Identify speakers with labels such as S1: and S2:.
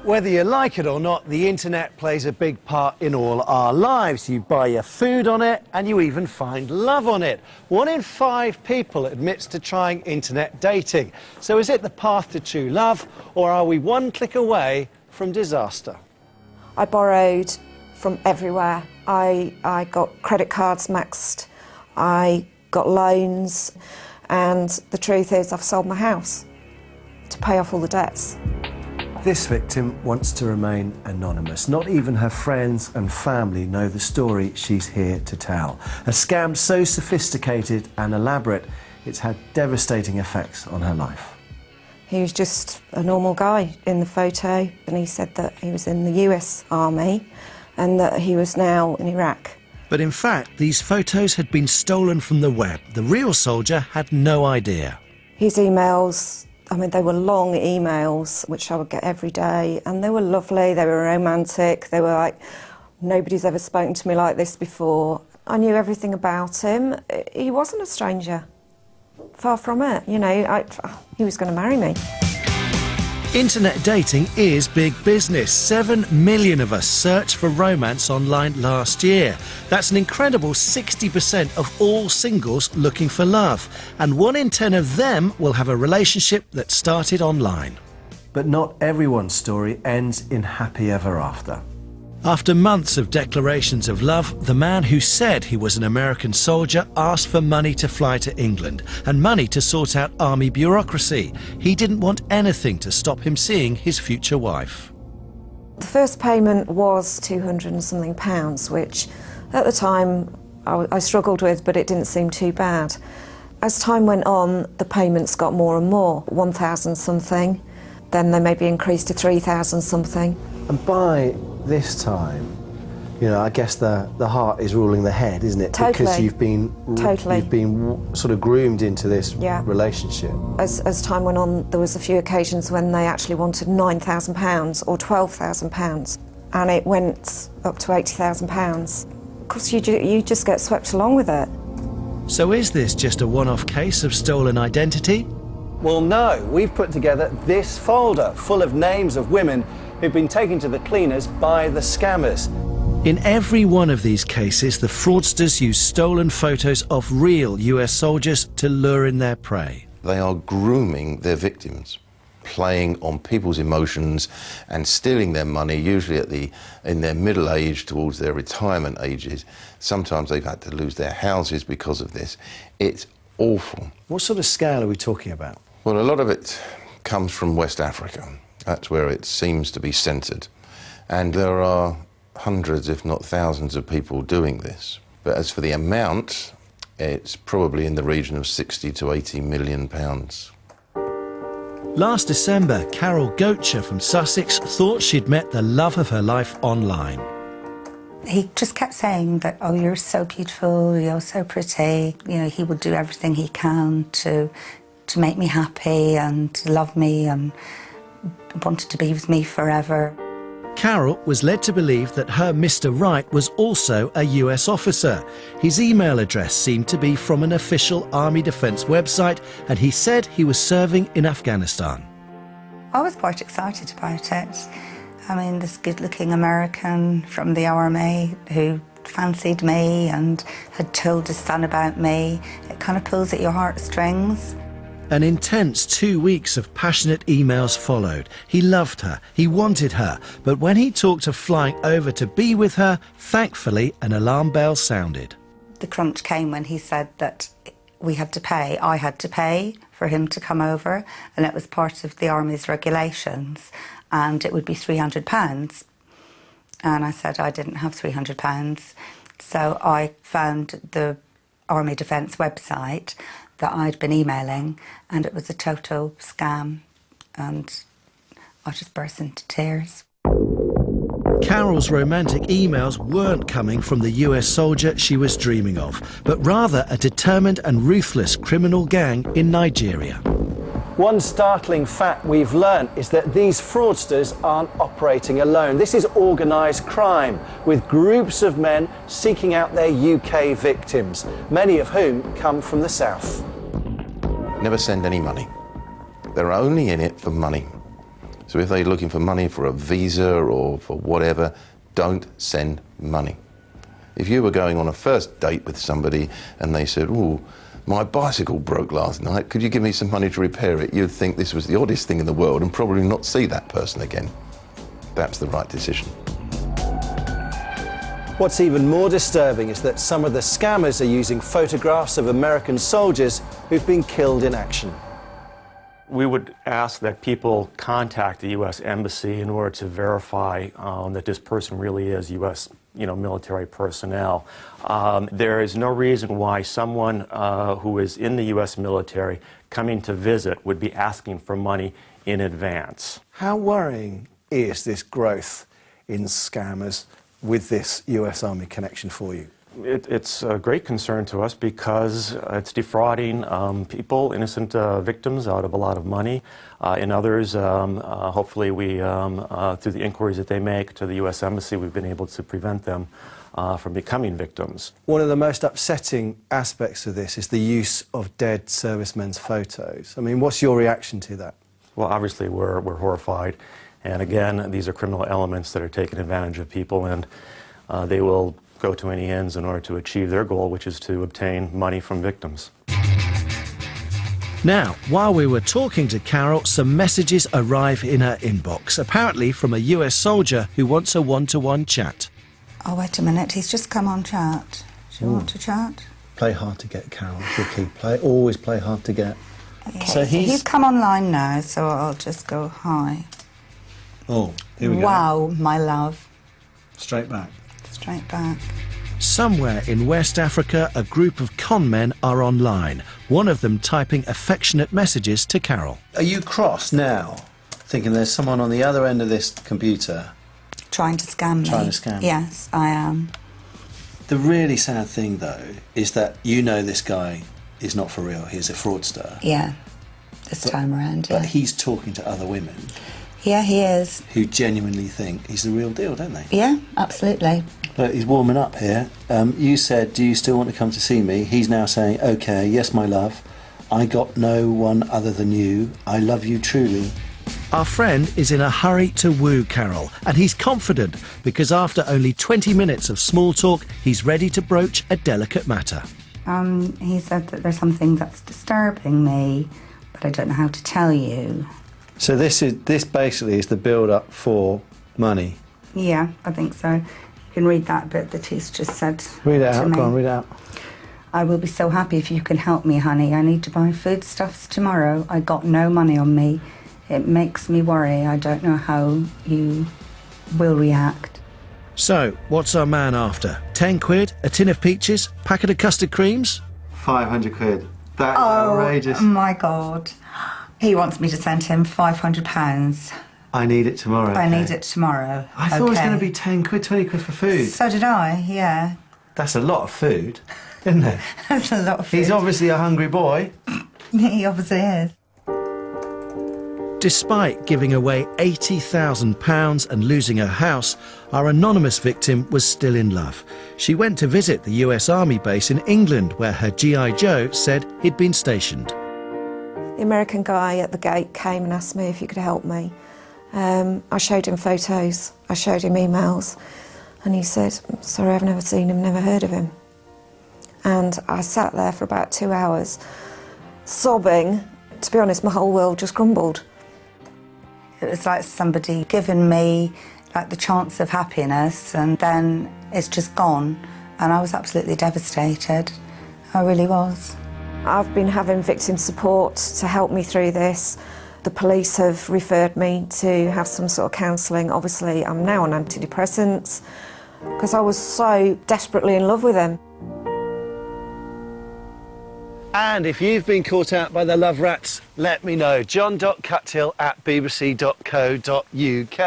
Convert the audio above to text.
S1: Whether you like it or not, the internet plays a big part in all our lives. You buy your food on it and you even find love on it. 1 in 5 people admits to trying internet dating. So is it the path to true love, or are we one click away from disaster?
S2: I borrowed from everywhere. I got credit cards maxed, I got loans, and the truth is I've sold my house to pay off all the debts.
S1: This victim wants to remain anonymous. Not even her friends and family know the story she's here to tell. A scam so sophisticated and elaborate, it's had devastating effects on her life.
S2: He was just a normal guy in the photo, and he said that he was in the US Army and that he was now in Iraq.
S1: But in fact, these photos had been stolen from the web. The real soldier had no idea.
S2: His emails, I mean, they were long emails, which I would get every day, and they were lovely, they were romantic, they were like, nobody's ever spoken to me like this before. I knew everything about him. He wasn't a stranger. Far from it, you know, he was going to marry me.
S1: Internet dating is big business. 7 million of us searched for romance online last year. That's an incredible 60% of all singles looking for love. And 1 in 10 of them will have a relationship that started online. But not everyone's story ends in happy ever after. After months of declarations of love, the man who said he was an American soldier asked for money to fly to England and money to sort out army bureaucracy. He didn't want anything to stop him seeing his future wife.
S2: The first payment was £200 and something, which at the time I struggled with, but it didn't seem too bad. As time went on, the payments got more and more, 1,000 something, then they maybe increased to 3,000 something.
S1: And by this time, you know, I guess the heart is ruling the head, isn't it?
S2: Totally.
S1: Because you've been sort of groomed into this relationship.
S2: As time went on, there was a few occasions when they actually wanted £9,000 or £12,000, and it went up to £80,000. Of course, you just get swept along with it.
S1: So is this just a one-off case of stolen identity? Well, no. We've put together this folder full of names of women who've been taken to the cleaners by the scammers. In every one of these cases, the fraudsters use stolen photos of real US soldiers to lure in their prey.
S3: They are grooming their victims, playing on people's emotions and stealing their money, usually in their middle age towards their retirement ages. Sometimes they've had to lose their houses because of this. It's awful.
S1: What sort of scale are we talking about?
S3: Well, a lot of it comes from West Africa. That's where it seems to be centred. And there are hundreds, if not thousands, of people doing this. But as for the amount, it's probably in the region of 60 to 80 million pounds.
S1: Last December, Carol Goetcher from Sussex thought she'd met the love of her life online.
S4: He just kept saying that, oh, you're so beautiful, you're so pretty. You know, he would do everything he can to make me happy and love me and wanted to be with me forever.
S1: Carol was led to believe that her Mr. Right was also a US officer. His email address seemed to be from an official Army Defence website, and he said he was serving in Afghanistan.
S4: I was quite excited about it. I mean, this good-looking American from the Army who fancied me and had told his son about me, it kind of pulls at your heartstrings.
S1: An intense 2 weeks of passionate emails followed. He loved her, he wanted her, but when he talked of flying over to be with her, thankfully an alarm bell sounded.
S4: The crunch came when he said that we had to pay, I had to pay for him to come over, and it was part of the Army's regulations, and it would be £300. And I said I didn't have £300, so I found the Army Defence website that I'd been emailing, and it was a total scam, and I just burst into tears.
S1: Carol's romantic emails weren't coming from the US soldier she was dreaming of, but rather a determined and ruthless criminal gang in Nigeria. One startling fact we've learned is that these fraudsters aren't operating alone. This is organised crime, with groups of men seeking out their UK victims, many of whom come from the south.
S3: Never send any money. They're only in it for money. So if they're looking for money for a visa or for whatever, don't send money. If you were going on a first date with somebody and they said, "Oh, my bicycle broke last night, could you give me some money to repair it?" You'd think this was the oddest thing in the world and probably not see that person again. That's the right decision.
S1: What's even more disturbing is that some of the scammers are using photographs of American soldiers who've been killed in action.
S5: We would ask that people contact the U.S. Embassy in order to verify that this person really is U.S. military personnel. There is no reason why someone who is in the U.S. military coming to visit would be asking for money in advance.
S1: How worrying is this growth in scammers with this US Army connection for you?
S5: It's a great concern to us because it's defrauding people, innocent victims, out of a lot of money. In others, hopefully we, through the inquiries that they make to the U.S. Embassy, we've been able to prevent them from becoming victims.
S1: One of the most upsetting aspects of this is the use of dead servicemen's photos. I mean, what's your reaction to that?
S5: Well, obviously we're horrified. And again, these are criminal elements that are taking advantage of people, and they will go to any ends in order to achieve their goal, which is to obtain money from victims.
S1: Now, while we were talking to Carol, some messages arrive in her inbox, apparently from a US soldier who wants a one-to-one chat.
S4: Oh, wait a minute, he's just come on chat. Do you want to chat?
S1: Play hard to get, Carol. Vicky, always play hard to get.
S4: Okay, so he's come online now, so I'll just go hi.
S1: Oh, here we go.
S4: Wow, my love.
S1: Straight back.
S4: Straight back.
S1: Somewhere in West Africa, a group of con men are online, one of them typing affectionate messages to Carol. Are you cross now, thinking there's someone on the other end of this computer?
S4: Trying to scam me.
S1: Trying to scam me.
S4: Yes, I am.
S1: The really sad thing, though, is that you know this guy is not for real. He's a fraudster.
S4: Yeah, this time around, yeah.
S1: But he's talking to other women.
S4: Yeah, he is.
S1: Who genuinely think he's the real deal, don't they?
S4: Yeah, absolutely.
S1: But he's warming up here. You said, "Do you still want to come to see me?" He's now saying, "Okay, yes, my love. I got no one other than you. I love you truly." Our friend is in a hurry to woo Carol, and he's confident because after only 20 minutes of small talk, he's ready to broach a delicate matter.
S4: He said that there's something that's disturbing me, but I don't know how to tell you.
S1: So this basically is the build-up for money.
S4: Yeah, I think so. You can read that bit that he's just said.
S1: Read it out,
S4: me.
S1: go on, read it out.
S4: I will be so happy if you can help me, honey. I need to buy foodstuffs tomorrow. I got no money on me. It makes me worry. I don't know how you will react.
S1: So, what's our man after? 10 quid, a tin of peaches, packet of custard creams? 500 quid. That's outrageous.
S4: Oh my God. He wants me to send him £500.
S1: I need it tomorrow.
S4: I need it tomorrow.
S1: I thought it was going to be 10 quid, 20 quid for food.
S4: So did I, yeah.
S1: That's a lot of food, isn't it?
S4: That's a lot of food.
S1: He's obviously a hungry boy.
S4: He obviously is.
S1: Despite giving away £80,000 and losing her house, our anonymous victim was still in love. She went to visit the US Army base in England, where her G.I. Joe said he'd been stationed. The American guy at the gate came and asked me if he could help me. I showed him photos, I showed him emails, and he said, "Sorry, I've never seen him, never heard of him." And I sat there for about 2 hours, sobbing. To be honest, my whole world just crumbled.
S4: It was like somebody giving me like the chance of happiness, and then it's just gone, and I was absolutely devastated. I really was. I've been having victim support to help me through this. The police have referred me to have some sort of counselling. Obviously, I'm now on antidepressants because I was so desperately in love with him. And if you've been caught out by the love rats, let me know. john.cuttill@bbc.co.uk.